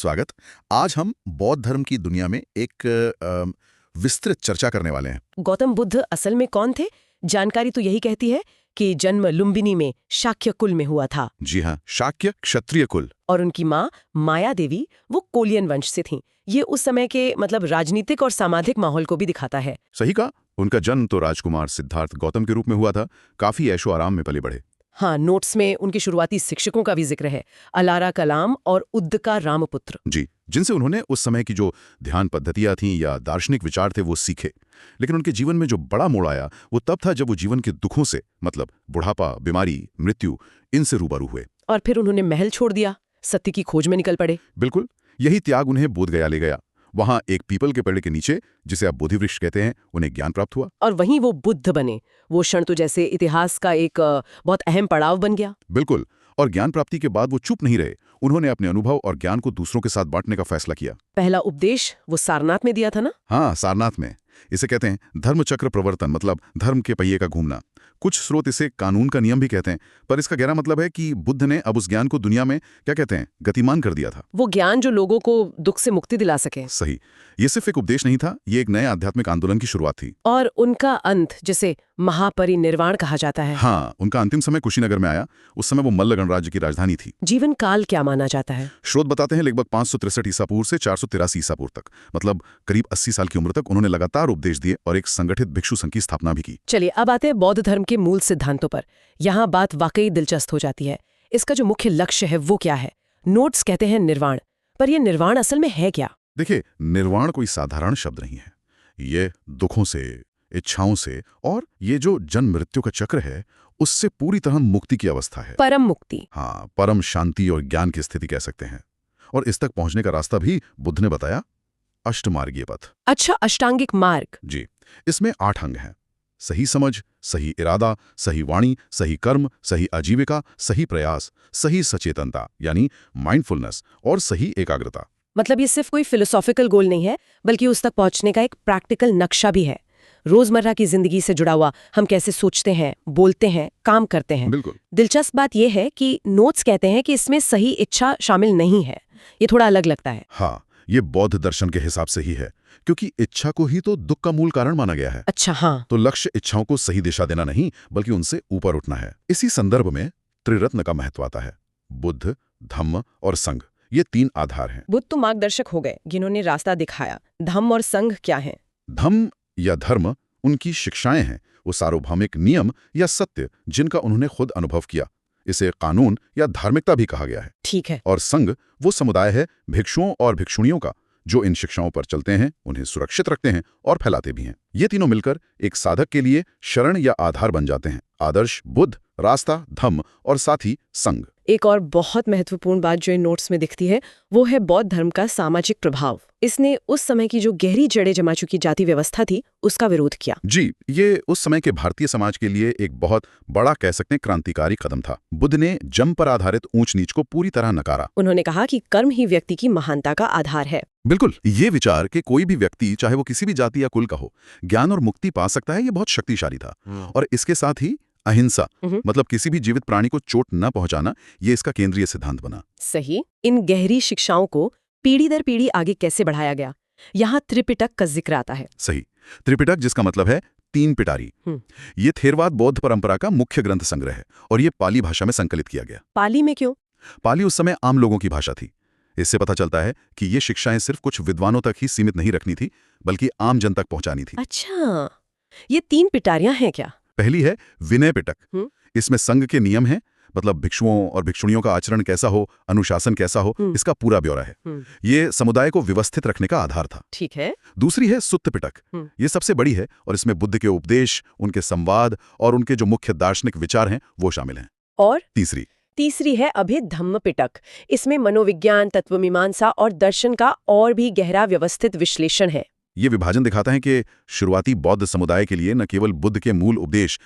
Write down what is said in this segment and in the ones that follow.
स्वागत। आज हम बौद्ध धर्म की दुनिया में एक विस्तृत चर्चा करने वाले हैं। गौतम बुद्ध असल में कौन थे? जानकारी तो यही कहती है कि जन्म लुम्बिनी में शाक्य कुल में हुआ था। जी हाँ, शाक्य क्षत्रिय कुल। और उनकी माँ माया देवी वो कोलियन वंश से थीं। ये उस समय के राजनीतिक और सामाजिक माहौल को भी दिखाता है। सही कहा। उनका जन्म तो राजकुमार सिद्धार्थ गौतम के रूप में हुआ था। काफी ऐशो आराम में पले बढ़े। हाँ, नोट्स में उनके शुरुआती शिक्षकों का भी जिक्र है, अलारा कलाम और उद्दका रामपुत्र जी, जिनसे उन्होंने उस समय की जो ध्यान पद्धतियां थीं या दार्शनिक विचार थे वो सीखे। लेकिन उनके जीवन में जो बड़ा मोड़ आया वो तब था जब वो जीवन के दुखों से बुढ़ापा, बीमारी, मृत्यु, इनसे रूबरू हुए। और फिर उन्होंने महल छोड़ दिया, सत्य की खोज में निकल पड़े। बिल्कुल, यही त्याग उन्हें बोधगया ले गया। वहां एक पीपल के पेड़ के नीचे, जिसे आप बोधि वृक्ष कहते हैं, उन्हें ज्ञान प्राप्त हुआ। और वहीं वो बुद्ध बने। वो क्षण तो जैसे इतिहास का एक बहुत अहम पड़ाव बन गया। बिल्कुल। और ज्ञान प्राप्ति के बाद वो चुप नहीं रहे। उन्होंने अपने अनुभव और ज्ञान को दूसरों के साथ बांटने का फैसला किया। पहला उपदेश वो सारनाथ में दिया था ना? हाँ, सारनाथ में। इसे कहते हैं धर्मचक्र प्रवर्तन, धर्म के पहिए का घूमना। कुछ स्रोत इसे कानून का नियम भी कहते हैं, पर इसका गहरा मतलब है कि बुद्ध ने अब उस ज्ञान को दुनिया में गतिमान कर दिया था। वो ज्ञान जो लोगों को दुख से मुक्ति दिला सके। सही। ये सिर्फ एक उपदेश नहीं था, ये एक नए आध्यात्मिक आंदोलन की शुरुआत थी। और उनका अंत, जिसे महापरिनिर्वाण कहा जाता है। हाँ, उनका अंतिम समय कुशीनगर में आया। उस समय वो मल्ल गणराज्य की राजधानी थी। जीवन काल क्या माना जाता है? स्रोत बताते हैं लगभग 563 ईसा पूर्व से 483 ईसा पूर्व तक, करीब 80 साल की उम्र तक उन्होंने लगातार उपदेश दिए और एक संगठित भिक्षु संघ की स्थापना भी की। चलिए अब आते हैं बौद्ध धर्म के मूल सिद्धांतों पर। यहाँ बात वाकई दिलचस्प हो जाती है। इसका जो मुख्य लक्ष्य है वो क्या है? नोट्स कहते हैं निर्वाण, पर यह निर्वाण असल में है क्या? देखिए, निर्वाण कोई साधारण शब्द नहीं है। ये दुखों से, इच्छाओं से और ये जो जन्म मृत्यु का चक्र है उससे पूरी तरह मुक्ति की अवस्था है। परम मुक्ति। हाँ, परम शांति और ज्ञान की स्थिति कह सकते हैं। और इस तक पहुंचने का रास्ता भी बुद्ध ने बताया, अष्टमार्गीय पथ। अच्छा, अष्टांगिक मार्ग। जी, इसमें 8 अंग हैं। सही समझ, सही इरादा, सही वाणी, सही कर्म, सही आजीविका, सही प्रयास, सही सचेतनता यानी माइंडफुलनेस और सही एकाग्रता। ये सिर्फ कोई फिलोसॉफिकल गोल नहीं है, बल्कि उस तक पहुंचने का एक प्रैक्टिकल नक्शा भी है। रोजमर्रा की जिंदगी से जुड़ा हुआ, हम कैसे सोचते हैं, बोलते हैं, काम करते हैं। बिल्कुल। दिलचस्प बात यह है कि नोट्स कहते हैं कि इसमें सही इच्छा शामिल नहीं है। ये थोड़ा अलग लगता है। हाँ, ये बौद्ध दर्शन के हिसाब से ही है, क्योंकि इच्छा को ही तो दुख का मूल कारण माना गया है। अच्छा, हाँ। तो लक्ष्य इच्छाओं को सही दिशा देना नहीं, बल्कि उनसे ऊपर उठना है। इसी संदर्भ में त्रिरत्न का महत्व आता है। बुद्ध, धम्म और संघ, ये 3 आधार हैं। बुद्ध तो मार्गदर्शक हो गए, जिन्होंने रास्ता दिखाया। धम्म और संघ क्या है? धम्म या धर्म उनकी शिक्षाएं हैं, वो सार्वभौमिक नियम या सत्य जिनका उन्होंने खुद अनुभव किया। इसे कानून या धार्मिकता भी कहा गया है। ठीक है। और संघ वो समुदाय है भिक्षुओं और भिक्षुणियों का, जो इन शिक्षाओं पर चलते हैं, उन्हें सुरक्षित रखते हैं और फैलाते भी हैं। ये तीनों मिलकर एक साधक के लिए शरण या आधार बन जाते हैं। आदर्श बुद्ध, रास्ता धम्म और साथ ही संघ। एक और बहुत महत्वपूर्ण बात जो इन नोट्स में दिखती है वो है बौद्ध धर्म का सामाजिक प्रभाव। इसने उस समय की जो गहरी जड़ें जमा चुकी जाति व्यवस्था थी उसका विरोध किया। जी, ये उस समय के भारतीय समाज के लिए एक बहुत बड़ा, कह सकते हैं, क्रांतिकारी कदम था। बुद्ध ने जम पर आधारित ऊंच नीच को पूरी तरह नकारा। उन्होंने कहा कि कर्म ही व्यक्ति की महानता का आधार है। बिल्कुल, ये विचार कि कोई भी व्यक्ति, चाहे वो किसी भी जाति या कुल का हो, ज्ञान और मुक्ति पा सकता है, ये बहुत शक्तिशाली था। और इसके साथ ही अहिंसा, किसी भी जीवित प्राणी को चोट न पहुंचाना, ये इसका केंद्रीय सिद्धांत बना। सही। इन गहरी शिक्षाओं को पीढ़ी दर पीढ़ी आगे कैसे बढ़ाया गया? यहाँ त्रिपिटक का जिक्र आता है। सही। त्रिपिटक, जिसका मतलब है 3 पिटारी। ये थेरवाद बौद्ध परंपरा का मुख्य ग्रंथ संग्रह है और ये पाली भाषा में संकलित किया गया। पाली में क्यों? पाली उस समय आम लोगों की भाषा थी। इससे पता चलता है कि ये शिक्षाएं सिर्फ कुछ विद्वानों तक ही सीमित नहीं रखनी थी, बल्कि आम जन तक पहुंचानी थी। अच्छा, ये 3 पिटारियां हैं क्या? पहली है विनय पिटक। इसमें संघ के नियम हैं, भिक्षुओं और भिक्षुणियों का आचरण कैसा हो, अनुशासन कैसा हो, इसका पूरा ब्यौरा है। ये समुदाय को व्यवस्थित रखने का आधार था। ठीक है। दूसरी है सुत्त पिटक। ये सबसे बड़ी है और इसमें बुद्ध के उपदेश, उनके संवाद और उनके जो मुख्य दार्शनिक विचार हैं वो शामिल हैं। और तीसरी है अभिधम्म पिटक। इसमें मनोविज्ञान, तत्वमीमांसा और दर्शन का और भी गहरा व्यवस्थित विश्लेषण है। ये विभाजन दिखाता है कि शुरुआती बौद्ध समुदाय के लिए न केवल बुद्ध के मूल उपदेश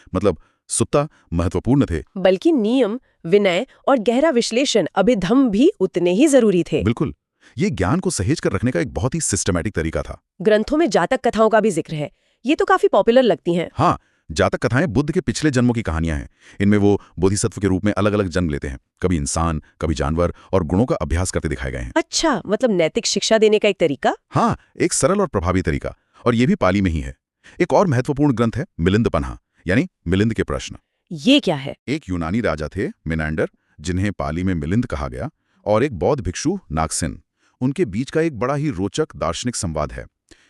सुत्ता महत्वपूर्ण थे, बल्कि नियम, विनय और गहरा विश्लेषण, अभिधम्म भी उतने ही जरूरी थे। बिल्कुल। ये ज्ञान को सहेज कर रखने का एक बहुत ही सिस्टमैटिक तरीका था। ग्रंथों में जातक कथाओं का भी जिक्र है। ये तो काफी पॉपुलर लगती हैं। हाँ, जातक कथाएं बुद्ध के पिछले जन्मों की कहानियां हैं। इनमें वो बोधिसत्व के रूप में अलग अलग जन्म लेते हैं, कभी इंसान, कभी जानवर, और गुणों का अभ्यास करते दिखाए गए हैं। अच्छा, मतलब नैतिक शिक्षा देने का एक तरीका। हाँ, एक सरल और प्रभावी तरीका, और ये भी पाली में ही है। एक और महत्वपूर्ण ग्रंथ है मिलिंद पन्हा, यानी मिलिंद के प्रश्न। ये क्या है? एक यूनानी राजा थे मिनांडर, जिन्हें पाली में मिलिंद कहा गया, और एक बौद्ध भिक्षु नागसेन। उनके बीच का एक बड़ा ही रोचक दार्शनिक संवाद है।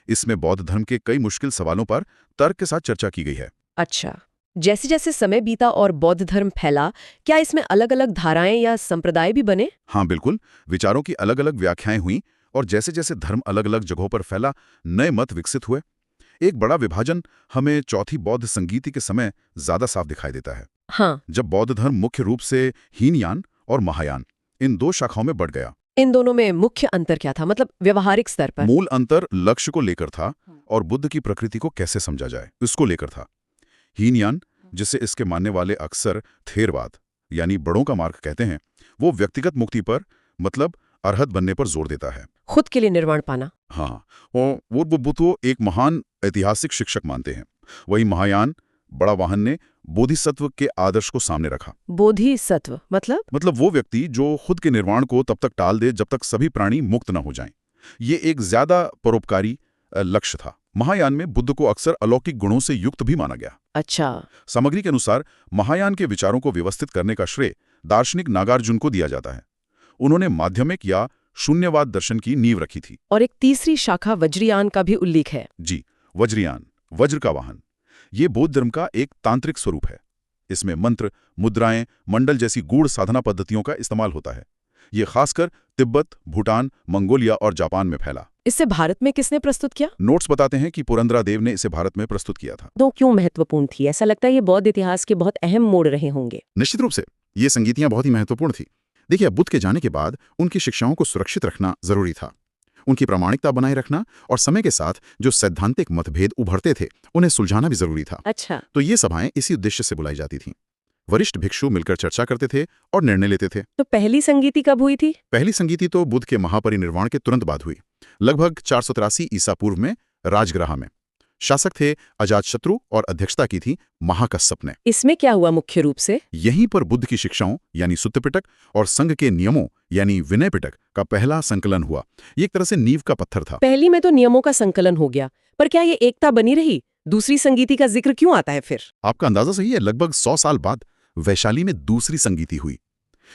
इसमें बौद्ध धर्म के कई मुश्किल सवालों पर तर्क के साथ चर्चा की गई है। अच्छा, जैसे जैसे समय बीता और बौद्ध धर्म फैला, क्या इसमें अलग अलग धाराएं या संप्रदाय भी बने? हाँ बिल्कुल, विचारों की अलग अलग व्याख्याएं हुई, और जैसे जैसे धर्म अलग अलग जगहों पर फैला, नए मत विकसित हुए। एक बड़ा विभाजन हमें चौथी बौद्ध संगीति के समय ज्यादा साफ दिखाई देता है, हाँ, जब बौद्ध धर्म मुख्य रूप से हीनयान और महायान, इन दो शाखाओं में बढ़ गया। इन दोनों में मुख्य अंतर क्या था, मतलब व्यवहारिक स्तर पर? मूल अंतर लक्ष्य को लेकर था, और बुद्ध की प्रकृति को कैसे समझा जाए इसको लेकर था। हीनयान, जिसे इसके मानने वाले अक्सर थेरवाद यानी बड़ों का मार्ग कहते हैं, वो व्यक्तिगत मुक्ति पर, मतलब अरहत बनने पर जोर देता है, खुद के लिए निर्वाण पाना। हाँ, और वो बुद्ध को एक महान ऐतिहासिक शिक्षक मानते हैं। वही महायान, बड़ा वाहन, ने बोधिसत्व के आदर्श को सामने रखा। बोधिसत्व मतलब वो व्यक्ति जो खुद के निर्वाण को तब तक टाल दे जब तक सभी प्राणी मुक्त न हो जाएं। ये एक ज्यादा परोपकारी लक्ष्य था। महायान में बुद्ध को अक्सर अलौकिक गुणों से युक्त भी माना गया। अच्छा, सामग्री के अनुसार महायान के विचारों को व्यवस्थित करने का श्रेय दार्शनिक नागार्जुन को दिया जाता है। उन्होंने माध्यमिक या शून्यवाद दर्शन की नींव रखी थी। और एक तीसरी शाखा वज्रयान का भी उल्लेख है। जी, वज्रयान, वज्र का वाहन, ये बौद्ध धर्म का एक तांत्रिक स्वरूप है। इसमें मंत्र, मुद्राएं, मंडल जैसी गूढ़ साधना पद्धतियों का इस्तेमाल होता है। ये खासकर तिब्बत, भूटान, मंगोलिया और जापान में फैला। इससे भारत में किसने प्रस्तुत किया? नोट्स बताते हैं कि पुरंदरादेव ने इसे भारत में प्रस्तुत किया था। तो क्यों महत्वपूर्ण थी? ऐसा लगता है ये बौद्ध इतिहास के बहुत अहम मोड़ रहे होंगे। निश्चित रूप से ये संगीतियां बहुत ही महत्वपूर्ण थी। देखिए, बुद्ध के जाने के बाद उनकी शिक्षाओं को सुरक्षित रखना जरूरी था। उनकी प्रामाणिकता बनाए रखना और समय के साथ जो सैद्धांतिक मतभेद उभरते थे उन्हें सुलझाना भी जरूरी था। अच्छा, तो ये सभाएं इसी उद्देश्य से बुलाई जाती थीं। वरिष्ठ भिक्षु मिलकर चर्चा करते थे और निर्णय लेते थे। तो पहली संगीति कब हुई थी? पहली संगीति तो बुद्ध के महापरिनिर्वाण के तुरंत बाद हुई, लगभग 483 ईसा पूर्व में राजगृह में। शासक थे अजातशत्रु और अध्यक्षता की थी महाकश्यप ने। इसमें क्या हुआ मुख्य रूप से? यहीं पर बुद्ध की शिक्षाओं यानी सुत्त पिटक और संघ के नियमों यानी विनय पिटक का पहला संकलन हुआ। ये एक तरह से नींव का पत्थर था। पहली में तो नियमों का संकलन हो गया, पर क्या ये एकता बनी रही? दूसरी संगीति का जिक्र क्यों आता है फिर? आपका अंदाजा सही है। लगभग 100 साल बाद वैशाली में दूसरी संगीति हुई।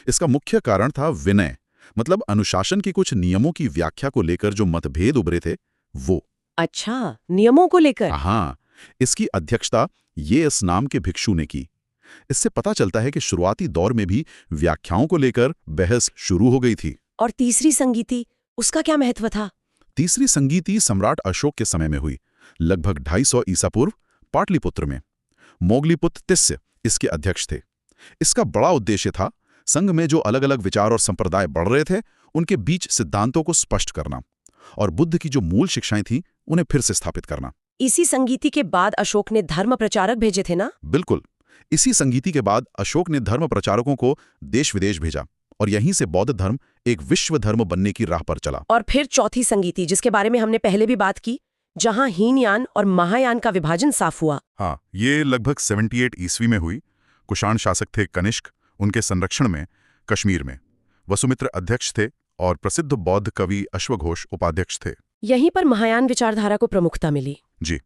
इसका मुख्य कारण था विनय, मतलब अनुशासन के कुछ नियमों की व्याख्या को लेकर जो मतभेद उभरे थे वो। अच्छा, नियमों को लेकर? हाँ, इसकी अध्यक्षता ये इस नाम के भिक्षु ने की। इससे पता चलता है कि शुरुआती दौर में भी व्याख्याओं को लेकर बहस शुरू हो गई थी। और तीसरी संगीति, उसका क्या महत्व था? तीसरी संगीति सम्राट अशोक के समय में हुई, लगभग 250 ईसा पूर्व, पाटलिपुत्र में। मोगलीपुत्र तिस्य इसके अध्यक्ष थे। इसका बड़ा उद्देश्य था संघ में जो अलग अलग विचार और संप्रदाय बढ़ रहे थे उनके बीच सिद्धांतों को स्पष्ट करना और बुद्ध की जो मूल शिक्षाएं थीं उन्हें फिर से स्थापित करना। इसी संगीति के बाद अशोक ने धर्म प्रचारक भेजे थे ना? बिल्कुल, इसी संगीति के बाद अशोक ने धर्म प्रचारकों को देश विदेश भेजा और यहीं से बौद्ध धर्म एक विश्व धर्म बनने की राह पर चला। और फिर चौथी संगीति, जिसके बारे में हमने पहले भी बात की, जहां हीनयान और महायान का विभाजन साफ हुआ। हाँ, ये लगभग 78 ईस्वी में हुई। कुषाण शासक थे कनिष्क, उनके संरक्षण में कश्मीर में वसुमित्र अध्यक्ष थे और प्रसिद्ध बौद्ध कवि अश्वघोष उपाध्यक्ष थे। यहीं पर महायान विचारधारा को प्रमुखता मिली। जी,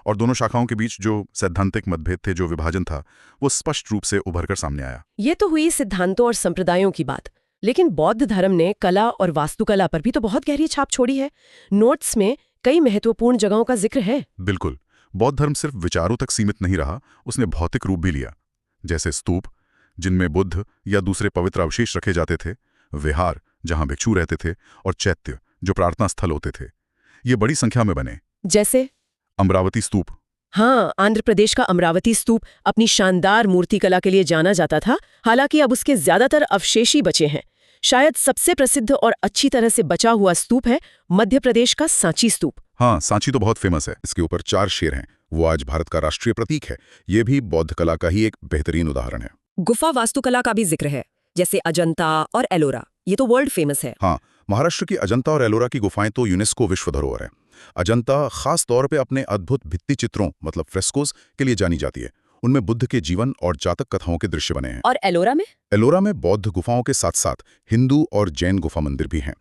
और दोनों शाखाओं के बीच जो सैद्धांतिक मतभेद थे, जो विभाजन था, वो स्पष्ट रूप से उभरकर सामने आया। ये तो हुई सिद्धांतों और संप्रदायों की बात, लेकिन बौद्ध धर्म ने कला और वास्तुकला पर भी तो बहुत गहरी छाप छोड़ी है। नोट्स में कई महत्वपूर्ण जगहों का जिक्र है। बिल्कुल, बौद्ध धर्म सिर्फ विचारों तक सीमित नहीं रहा, उसने भौतिक रूप भी लिया, जैसे स्तूप जिनमें बुद्ध या दूसरे पवित्र अवशेष रखे जाते थे, विहार जहां भिक्षु रहते थे, और चैत्य जो प्रार्थना स्थल होते थे। ये बड़ी संख्या में बने। जैसे अमरावती स्तूप। हाँ, आंध्र प्रदेश का अमरावती स्तूप अपनी शानदार मूर्तिकला के लिए जाना जाता था। हालांकि अब उसके ज्यादातर अवशेष ही बचे हैं। शायद सबसे प्रसिद्ध और अच्छी तरह से बचा हुआ स्तूप है मध्य प्रदेश का सांची स्तूप। हाँ, सांची तो बहुत फेमस है। इसके ऊपर 4 शेर हैं। वो आज भारत का राष्ट्रीय प्रतीक है। ये भी बौद्ध कला का ही एक बेहतरीन उदाहरण है। गुफा वास्तुकला का भी जिक्र है, जैसे अजंता और एलोरा। ये तो वर्ल्ड फेमस है। हाँ, महाराष्ट्र की अजंता और एलोरा की गुफाएं तो यूनेस्को विश्व धरोहर है। अजंता खास तौर पे अपने अद्भुत भित्ति चित्रों मतलब फ्रेस्कोस के लिए जानी जाती है। उनमें बुद्ध के जीवन और जातक कथाओं के दृश्य बने हैं। और एलोरा में? एलोरा में बौद्ध गुफाओं के साथ साथ हिंदू और जैन गुफा मंदिर भी हैं।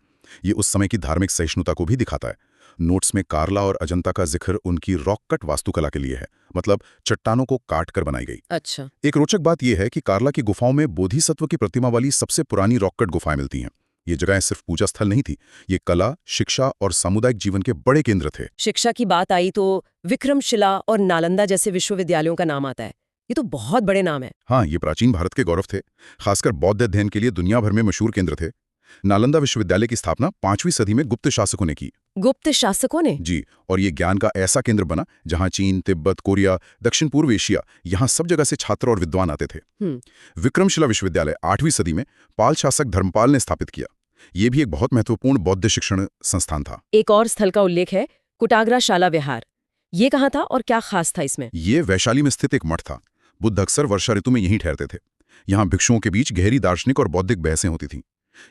ये उस समय की धार्मिक सहिष्णुता को भी दिखाता है। नोट्स में कार्ला और अजंता का जिक्र उनकी रॉक कट वास्तुकला के लिए है, मतलब चट्टानों को काट कर बनाई गई। अच्छा। एक रोचक बात यह है कि कार्ला की गुफाओं में बोधिसत्व की प्रतिमा वाली सबसे पुरानी रॉक कट गुफाएं मिलती हैं। ये जगहें सिर्फ पूजा स्थल नहीं थी, ये कला, शिक्षा और सामुदायिक जीवन के बड़े केंद्र थे। शिक्षा की बात आई तो विक्रमशिला और नालंदा जैसे विश्वविद्यालयों का नाम आता है। ये तो बहुत बड़े नाम है। हाँ, ये प्राचीन भारत के गौरव थे, खासकर बौद्ध अध्ययन के लिए दुनिया भर में मशहूर केंद्र थे। नालंदा विश्वविद्यालय की स्थापना 5वीं सदी में गुप्त शासकों ने की। गुप्त शासकों ने? जी, और ये ज्ञान का ऐसा केंद्र बना जहां चीन, तिब्बत, कोरिया, दक्षिण पूर्व एशिया, यहाँ सब जगह से छात्र और विद्वान आते थे। विक्रमशिला विश्वविद्यालय 8वीं सदी में पाल शासक धर्मपाल ने स्थापित किया। ये भी एक बहुत महत्वपूर्ण बौद्ध शिक्षण संस्थान था। एक और स्थल का उल्लेख है, कुटाग्रा शाला विहार। ये कहाँ था और क्या खास था इसमें? ये वैशाली में स्थित एक मठ था। बुद्ध अक्सर वर्षा ऋतु में यहीं ठहरते थे। यहाँ भिक्षुओं के बीच गहरी दार्शनिक और बौद्धिक बहसें होती थीं।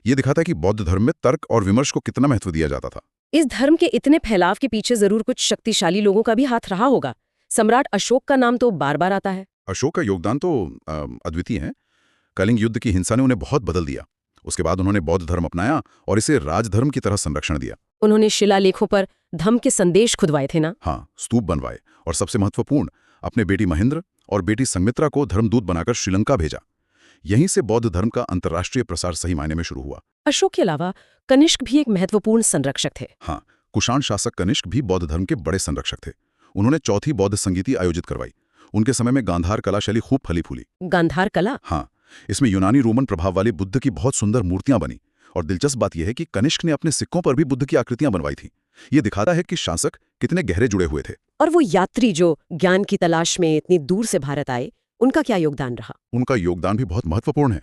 ये दिखाता है कि बौद्ध धर्म में तर्क और विमर्श को कितना महत्व दिया जाता था। इस धर्म के इतने फैलाव के पीछे जरूर कुछ शक्तिशाली लोगों का भी हाथ रहा होगा। सम्राट अशोक का नाम तो बार बार आता है। अशोक का योगदान तो अद्वितीय है। कलिंग युद्ध की हिंसा ने उन्हें बहुत बदल दिया। उसके बाद उन्होंने बौद्ध धर्म अपनाया और इसे राजधर्म की तरह संरक्षण दिया। उन्होंने शिलालेखों पर धम्म के संदेश खुदवाए थे ना? हाँ, स्तूप बनवाए और सबसे महत्वपूर्ण, अपने बेटी महेंद्र और बेटी संमित्रा को धर्मदूत बनाकर श्रीलंका भेजा। यहीं से बौद्ध धर्म का अंतर्राष्ट्रीय प्रसार सही मायने में शुरू हुआ। अशोक के अलावा कनिष्क भी एक महत्वपूर्ण संरक्षक थे। हाँ, कुषाण शासक कनिष्क भी बौद्ध धर्म के बड़े संरक्षक थे। उन्होंने चौथी बौद्ध संगीति आयोजित करवाई। उनके समय में गांधार कला शैली खूब फली फूली। गांधार कला? हाँ, इसमें यूनानी रोमन प्रभाव वाली बुद्ध की बहुत सुंदर मूर्तियां बनी। और दिलचस्प बात यह है कि कनिष्क ने अपने सिक्कों पर भी बुद्ध की आकृतियां बनवाई थी। ये दिखाता है कि शासक कितने गहरे जुड़े हुए थे। और वो यात्री जो ज्ञान की तलाश में इतनी दूर से भारत आए, उनका क्या योगदान रहा? उनका योगदान भी बहुत महत्वपूर्ण है।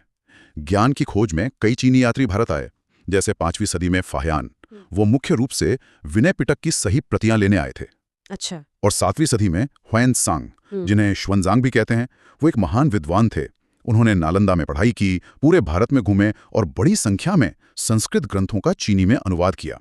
ज्ञान की खोज में कई चीनी यात्री भारत आए, जैसे 5वीं सदी में फाह्यान। वो मुख्य रूप से विनय पिटक की सही प्रतियां लेने आए थे। अच्छा। और 7वीं सदी में ह्वेन-त्सांग, जिन्हें श्वनजांग भी कहते हैं, वो एक महान विद्वान थे। उन्होंने नालंदा में पढ़ाई की, पूरे भारत में घूमे और बड़ी संख्या में संस्कृत ग्रंथों का चीनी में अनुवाद किया।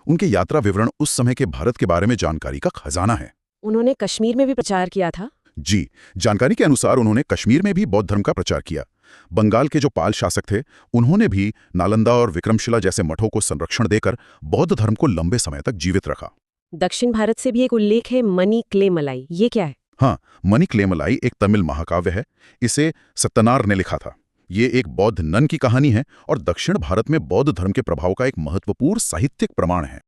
उनके यात्रा विवरण उस समय के भारत के बारे में जानकारी का खजाना है। उन्होंने कश्मीर में भी प्रचार किया था? जी, जानकारी के अनुसार उन्होंने कश्मीर में भी बौद्ध धर्म का प्रचार किया। बंगाल के जो पाल शासक थे, उन्होंने भी नालंदा और विक्रमशिला जैसे मठों को संरक्षण देकर बौद्ध धर्म को लंबे समय तक जीवित रखा। दक्षिण भारत से भी एक उल्लेख है, मनी क्लेमलाई। ये क्या है? हाँ, मनी क्लेमलाई एक तमिल महाकाव्य है। इसे सत्तनार ने लिखा था। ये एक बौद्ध नन की कहानी है और दक्षिण भारत में बौद्ध धर्म के प्रभाव का एक महत्वपूर्ण साहित्यिक प्रमाण है।